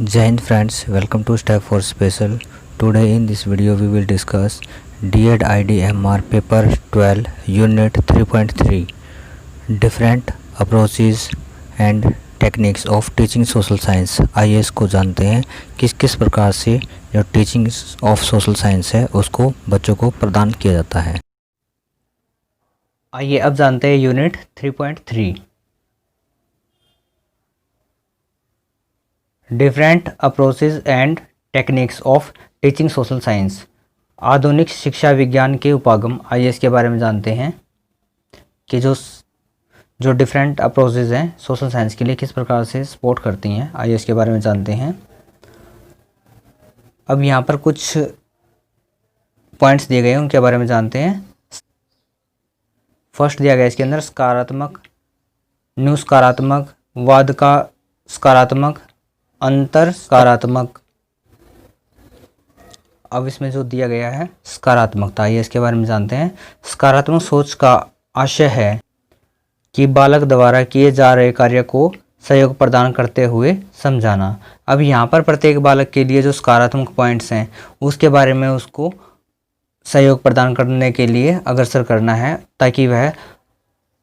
Jai Hind friends, welcome to Step 4 Special. Today in this video we will discuss D.Ed IDMR Paper 12 Unit 3.3 Different Approaches and Techniques of Teaching Social Science. आइए इसको जानते हैं किस प्रकार से जो teaching of social science है उसको बच्चों को प्रदान किया जाता है। आइए अब जानते हैं unit 3.3 different approaches and techniques of teaching social science. आधुनिक शिक्षा विज्ञान के उपागम। आइए इसके बारे में जानते हैं कि जो डिफरेंट अप्रोचेज हैं सोशल साइंस के लिए किस प्रकार से सपोर्ट करती हैं। आइए इसके बारे में जानते हैं। अब यहाँ पर कुछ पॉइंट्स दिए गए हैं, उनके बारे में जानते हैं। फर्स्ट दिया गया इसके अंदर सकारात्मक, न्यू सकारात्मक, वाद का सकारात्मक, अंतर सकारात्मक। अब इसमें जो दिया गया है सकारात्मकता, ये इसके बारे में जानते हैं। सकारात्मक सोच का आशय है कि बालक द्वारा किए जा रहे कार्य को सहयोग प्रदान करते हुए समझाना। अब यहाँ पर प्रत्येक बालक के लिए जो सकारात्मक पॉइंट्स हैं उसके बारे में उसको सहयोग प्रदान करने के लिए अग्रसर करना है, ताकि वह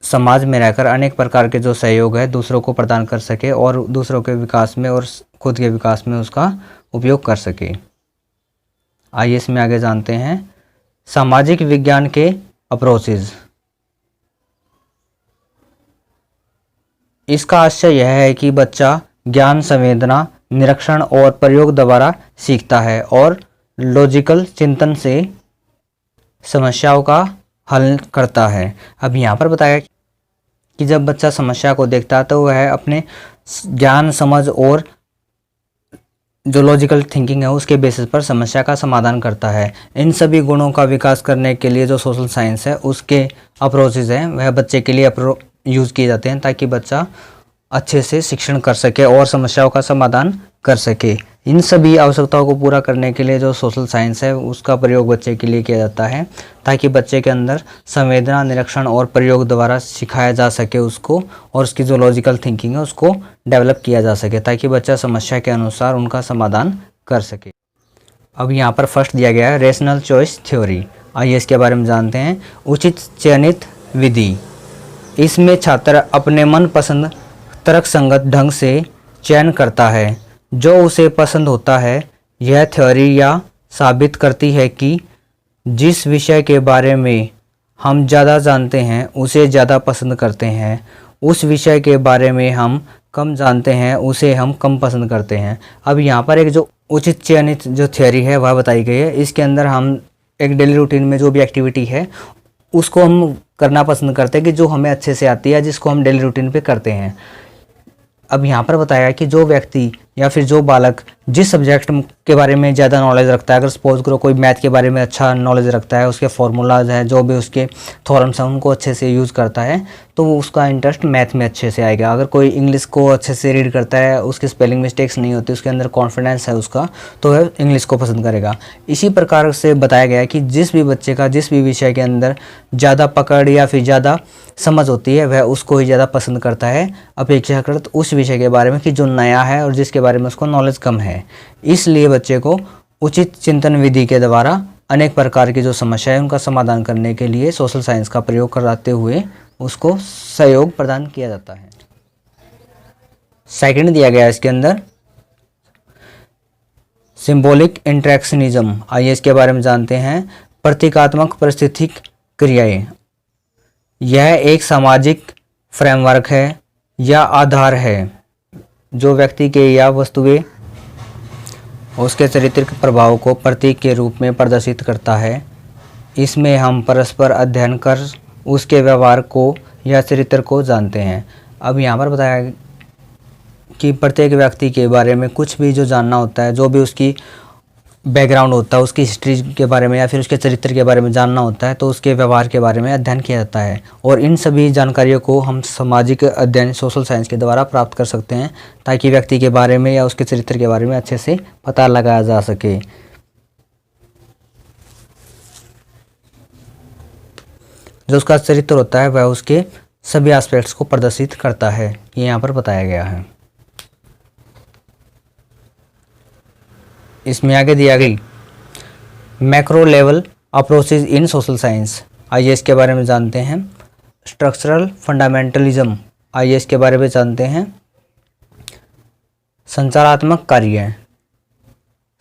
समाज में रहकर अनेक प्रकार के जो सहयोग है दूसरों को प्रदान कर सके और दूसरों के विकास में और खुद के विकास में उसका उपयोग कर सके। आइए इसमें आगे जानते हैं सामाजिक विज्ञान के अप्रोचेज। इसका आशय यह है कि बच्चा ज्ञान, संवेदना, निरीक्षण और प्रयोग द्वारा सीखता है और लॉजिकल चिंतन से समस्याओं का हल करता है। अब यहाँ पर बताया कि जब बच्चा समस्या को देखता है तो वह अपने ज्ञान, समझ और जो लॉजिकल थिंकिंग है उसके बेसिस पर समस्या का समाधान करता है। इन सभी गुणों का विकास करने के लिए जो सोशल साइंस है उसके अप्रोचेज हैं वह बच्चे के लिए यूज़ किए जाते हैं, ताकि बच्चा अच्छे से शिक्षण कर सके और समस्याओं का समाधान कर सके। इन सभी आवश्यकताओं को पूरा करने के लिए जो सोशल साइंस है उसका प्रयोग बच्चे के लिए किया जाता है, ताकि बच्चे के अंदर संवेदना, निरीक्षण और प्रयोग द्वारा सिखाया जा सके उसको, और उसकी जो लॉजिकल थिंकिंग है उसको डेवलप किया जा सके, ताकि बच्चा समस्या के अनुसार उनका समाधान कर सके। अब यहाँ पर फर्स्ट दिया गया है रेशनल चॉइस थ्योरी। आइए इसके बारे में जानते हैं। उचित चयनित विधि। इसमें छात्र अपने मनपसंद तर्कसंगत ढंग से चयन करता है जो उसे पसंद होता है। यह थ्योरी यह साबित करती है कि जिस विषय के बारे में हम ज़्यादा जानते हैं उसे ज़्यादा पसंद करते हैं, उस विषय के बारे में हम कम जानते हैं उसे हम कम पसंद करते हैं। अब यहाँ पर एक जो उचित चयनित जो थ्योरी है वह बताई गई है। इसके अंदर हम एक डेली रूटीन में जो भी एक्टिविटी है उसको हम करना पसंद करते हैं कि जो हमें अच्छे से आती है, जिसको हम डेली रूटीन पे करते हैं। अब यहाँ पर बताया कि जो व्यक्ति या फिर जो बालक जिस सब्जेक्ट के बारे में ज़्यादा नॉलेज रखता है, अगर सपोज करो कोई मैथ के बारे में अच्छा नॉलेज रखता है, उसके फार्मूलाज हैं, जो भी उसके थ्योरम्स हैं उनको अच्छे से यूज़ करता है, तो उसका इंटरेस्ट मैथ में अच्छे से आएगा। अगर कोई इंग्लिश को अच्छे से रीड करता है, उसकी स्पेलिंग मिस्टेक्स नहीं होती, उसके अंदर कॉन्फिडेंस है उसका, तो वह इंग्लिश को पसंद करेगा। इसी प्रकार से बताया गया है कि जिस भी बच्चे का जिस भी विषय के अंदर ज़्यादा पकड़ या फिर ज़्यादा समझ होती है वह उसको ही ज़्यादा पसंद करता है अपेक्षाकृत उस विषय के बारे में कि जो नया है और जिसके बारे में उसको नॉलेज कम है। इसलिए बच्चे को उचित चिंतन विधि के द्वारा अनेक प्रकार की जो समस्या है उनका समाधान करने के लिए सोशल साइंस का प्रयोग कराते हुए उसको सहयोग प्रदान किया जाता है। सेकंड दिया गया है इसके अंदर सिंबॉलिक इंटरेक्शनिज्म। आइए इसके बारे में जानते हैं। प्रतीकात्मक परिस्थितिक क्रियाएं। यह एक सामाजिक फ्रेमवर्क है या आधार है जो व्यक्ति के या वस्तुएं उसके चारित्रिक प्रभाव को प्रतीक के रूप में प्रदर्शित करता है। इसमें हम परस्पर अध्ययन कर उसके व्यवहार को या चरित्र को जानते हैं। अब यहाँ पर बताया कि प्रत्येक व्यक्ति के बारे में कुछ भी जो जानना होता है, जो भी उसकी बैकग्राउंड होता है, उसकी हिस्ट्री के बारे में या फिर उसके चरित्र के बारे में जानना होता है, तो उसके व्यवहार के बारे में अध्ययन किया जाता है। और इन सभी जानकारियों को हम सामाजिक अध्ययन सोशल साइंस के द्वारा प्राप्त कर सकते हैं, ताकि व्यक्ति के बारे में या उसके चरित्र के बारे में अच्छे से पता लगाया जा सके। जो उसका चरित्र होता है वह उसके सभी एस्पेक्ट्स को प्रदर्शित करता है, ये यहाँ पर बताया गया है। इसमें आगे दिया गई मैक्रो लेवल अप्रोचेज इन सोशल साइंस, आइए इसके बारे में जानते हैं। स्ट्रक्चरल फंडामेंटलिज्म, आइए इसके बारे में जानते हैं। संचारात्मक कार्य,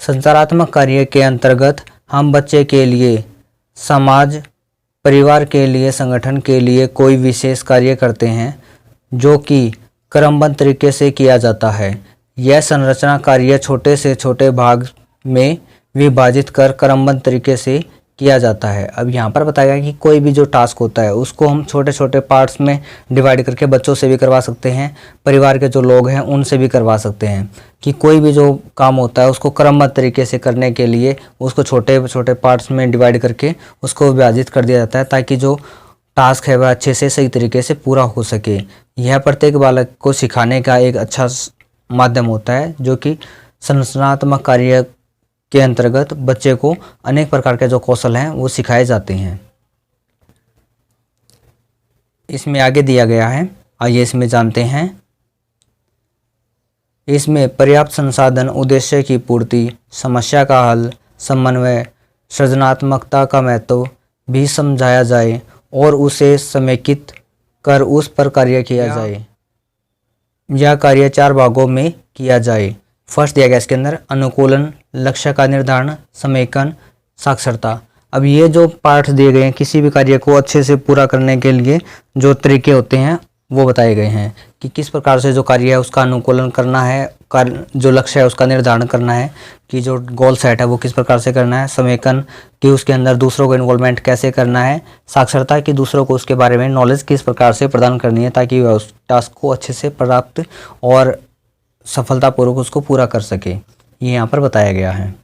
संचारात्मक कार्य के अंतर्गत हम बच्चे के लिए, समाज, परिवार के लिए, संगठन के लिए कोई विशेष कार्य करते हैं जो कि क्रमबद्ध तरीके से किया जाता है। यह संरचना कार्य छोटे से छोटे भाग में विभाजित कर क्रमबद्ध तरीके से किया जाता है। अब यहाँ पर बताया गया कि कोई भी जो टास्क होता है उसको हम छोटे छोटे पार्ट्स में डिवाइड करके बच्चों से भी करवा सकते हैं, परिवार के जो लोग हैं उनसे भी करवा सकते हैं। कि कोई भी जो काम होता है उसको क्रमबद्ध तरीके से करने के लिए उसको छोटे छोटे पार्ट्स में डिवाइड करके उसको विभाजित कर दिया जाता है, ताकि जो टास्क है वह अच्छे से सही तरीके से पूरा हो सके। यह प्रत्येक बालक को सिखाने का एक अच्छा माध्यम होता है, जो कि संरचनात्मक कार्य के अंतर्गत बच्चे को अनेक प्रकार के जो कौशल हैं वो सिखाए जाते हैं। इसमें आगे दिया गया है, आइए इसमें जानते हैं। इसमें पर्याप्त संसाधन, उद्देश्य की पूर्ति, समस्या का हल, समन्वय, सृजनात्मकता का महत्व भी समझाया जाए और उसे समेकित कर उस पर कार्य किया जाए। यह कार्य 4 भागों में किया जाए। फर्स्ट दिया गया इसके अंदर अनुकूलन, लक्ष्य का निर्धारण, समेकन, साक्षरता। अब ये जो पार्ट दिए गए हैं, किसी भी कार्य को अच्छे से पूरा करने के लिए जो तरीके होते हैं वो बताए गए हैं कि किस प्रकार से जो कार्य है उसका अनुकूलन करना है, जो लक्ष्य है उसका निर्धारण करना है, कि जो गोल सेट है वो किस प्रकार से करना है, समेकन कि उसके अंदर दूसरों को इन्वॉल्वमेंट कैसे करना है, साक्षरता कि दूसरों को उसके बारे में नॉलेज किस प्रकार से प्रदान करनी है ताकि वह उस टास्क को अच्छे से प्राप्त और सफलतापूर्वक उसको पूरा कर सके। ये यहाँ पर बताया गया है।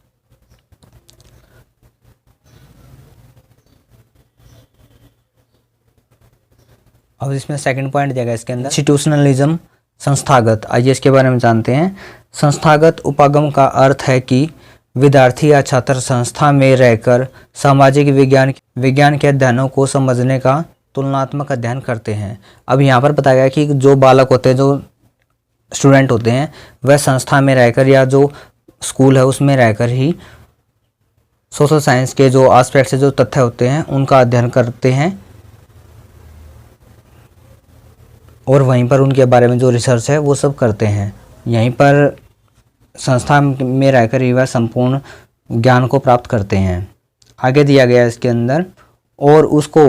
अब इसमें सेकंड पॉइंट दिया गया इसके अंदर इंस्टीट्यूशनलिज्म, संस्थागत। आइए इसके बारे में जानते हैं। संस्थागत उपागम का अर्थ है कि विद्यार्थी या छात्र संस्था में रहकर सामाजिक विज्ञान के अध्ययनों को समझने का तुलनात्मक अध्ययन करते हैं। अब यहाँ पर बताया गया कि जो बालक होते हैं, जो स्टूडेंट होते हैं, वह संस्था में रहकर या जो स्कूल है उसमें रहकर ही सोशल साइंस के जो एस्पेक्ट से जो तथ्य होते हैं उनका अध्ययन करते हैं और वहीं पर उनके बारे में जो रिसर्च है वो सब करते हैं। यहीं पर संस्था में रहकर ही वह संपूर्ण ज्ञान को प्राप्त करते हैं। आगे दिया गया इसके अंदर, और उसको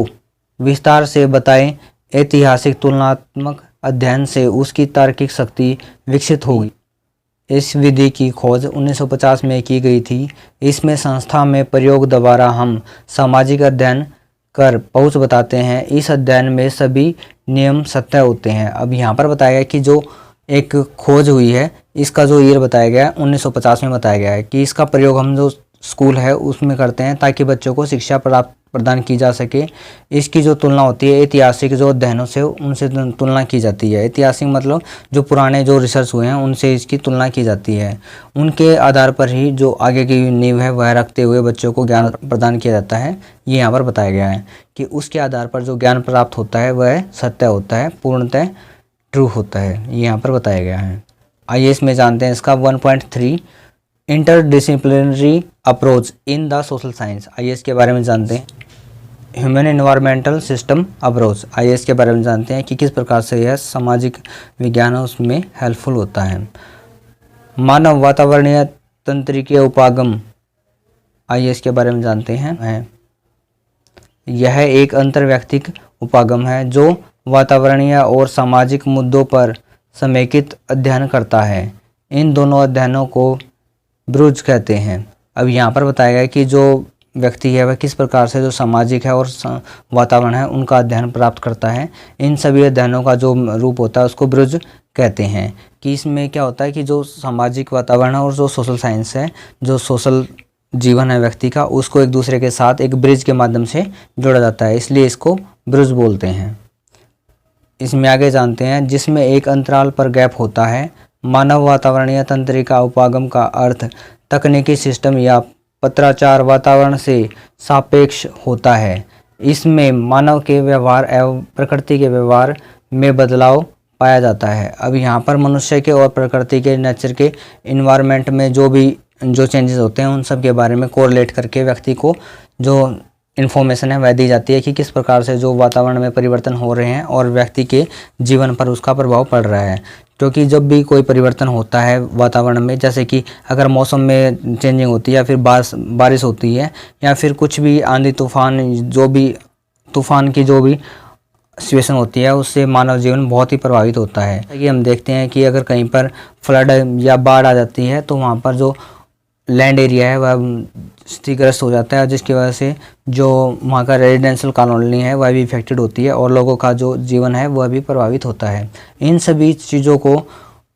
विस्तार से बताएं। ऐतिहासिक तुलनात्मक अध्ययन से उसकी तार्किक शक्ति विकसित होगी। इस विधि की खोज 1950 में की गई थी। इसमें संस्था में प्रयोग द्वारा हम सामाजिक अध्ययन कर पहुँच बताते हैं। इस अध्ययन में सभी नियम सत्य होते हैं। अब यहाँ पर बताया गया कि जो एक खोज हुई है, इसका जो ईयर बताया गया है 1950 में बताया गया है कि इसका प्रयोग हम जो स्कूल है उसमें करते हैं ताकि बच्चों को शिक्षा प्रदान की जा सके। इसकी जो तुलना होती है ऐतिहासिक जो अध्ययनों से, उनसे तुलना की जाती है। ऐतिहासिक मतलब जो पुराने जो रिसर्च हुए हैं उनसे इसकी तुलना की जाती है। उनके आधार पर ही जो आगे की नींव है वह रखते हुए बच्चों को ज्ञान प्रदान किया जाता है। ये यहाँ पर बताया गया है कि उसके आधार पर जो ज्ञान प्राप्त होता है वह सत्य होता है, पूर्णतः ट्रू होता है। ये यहाँ पर बताया गया है। आइए इसमें जानते हैं इसका 1.3 interdisciplinary approach in the social science. आइए इसके बारे में जानते हैं। ह्यूमन एनवायरमेंटल सिस्टम अप्रोच, आइए इसके बारे में जानते हैं कि किस प्रकार से यह सामाजिक विज्ञान उसमें हेल्पफुल होता है। मानव वातावरणीय तंत्रिकीय उपागम, आइए इसके बारे में जानते हैं। यह एक अंतर्व्यक्तिक उपागम है जो वातावरणीय और सामाजिक मुद्दों पर समेकित अध्ययन करता है। इन दोनों अध्ययनों को ब्रुज कहते हैं। अब यहाँ पर बताया गया कि जो व्यक्ति है वह किस प्रकार से जो सामाजिक है और वातावरण है उनका अध्ययन प्राप्त करता है। इन सभी अध्ययनों का जो रूप होता है उसको ब्रुज कहते हैं। कि इसमें क्या होता है कि जो सामाजिक वातावरण है और जो सोशल साइंस है, जो सोशल जीवन है व्यक्ति का, उसको एक दूसरे के साथ एक ब्रिज के माध्यम से जोड़ा जाता है, इसलिए इसको ब्रुज बोलते हैं। इसमें आगे जानते हैं जिसमें एक अंतराल पर गैप होता है। मानव वातावरणीय तंत्रिका उपागम का अर्थ तकनीकी सिस्टम या पत्राचार वातावरण से सापेक्ष होता है। इसमें मानव के व्यवहार एवं प्रकृति के व्यवहार में बदलाव पाया जाता है। अब यहाँ पर मनुष्य के और प्रकृति के, नेचर के, इन्वायरमेंट में जो भी जो चेंजेस होते हैं उन सब के बारे में कोरिलेट करके व्यक्ति को जो इन्फॉर्मेशन है वह दी जाती है कि किस प्रकार से जो वातावरण में परिवर्तन हो रहे हैं और व्यक्ति के जीवन पर उसका प्रभाव पड़ रहा है। क्योंकि जब भी कोई परिवर्तन होता है वातावरण में, जैसे कि अगर मौसम में चेंजिंग होती है या फिर बारिश होती है या फिर कुछ भी आंधी तूफान की जो भी सिचुएशन होती है, उससे मानव जीवन बहुत ही प्रभावित होता है। कि हम देखते हैं कि अगर कहीं पर फ्लड या बाढ़ आ जाती है तो वहाँ पर जो लैंड एरिया है वह क्षतिग्रस्त हो जाता है, जिसकी वजह से जो वहाँ का रेजिडेंशियल कॉलोनी है वह भी इफेक्टेड होती है और लोगों का जो जीवन है वह भी प्रभावित होता है। इन सभी चीज़ों को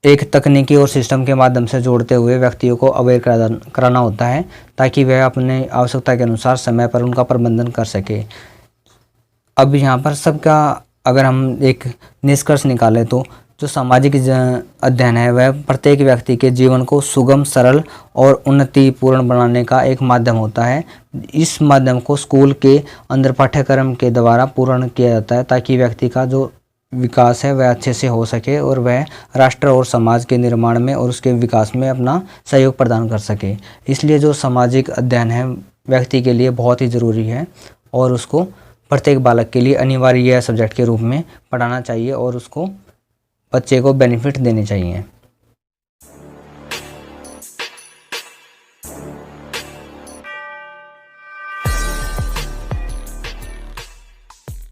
एक तकनीकी और सिस्टम के माध्यम से जोड़ते हुए व्यक्तियों को अवेयर कराना होता है ताकि वह अपने आवश्यकता के अनुसार समय पर उनका प्रबंधन कर सके। अब यहाँ पर सबका अगर हम एक निष्कर्ष निकालें तो जो सामाजिक अध्ययन है वह प्रत्येक व्यक्ति के जीवन को सुगम, सरल और उन्नतिपूर्ण बनाने का एक माध्यम होता है। इस माध्यम को स्कूल के अंदर पाठ्यक्रम के द्वारा पूर्ण किया जाता है ताकि व्यक्ति का जो विकास है वह अच्छे से हो सके और वह राष्ट्र और समाज के निर्माण में और उसके विकास में अपना सहयोग प्रदान कर सके। इसलिए जो सामाजिक अध्ययन है व्यक्ति के लिए बहुत ही ज़रूरी है और उसको प्रत्येक बालक के लिए अनिवार्य सब्जेक्ट के रूप में पढ़ाना चाहिए और उसको बच्चे को बेनिफिट देने चाहिए।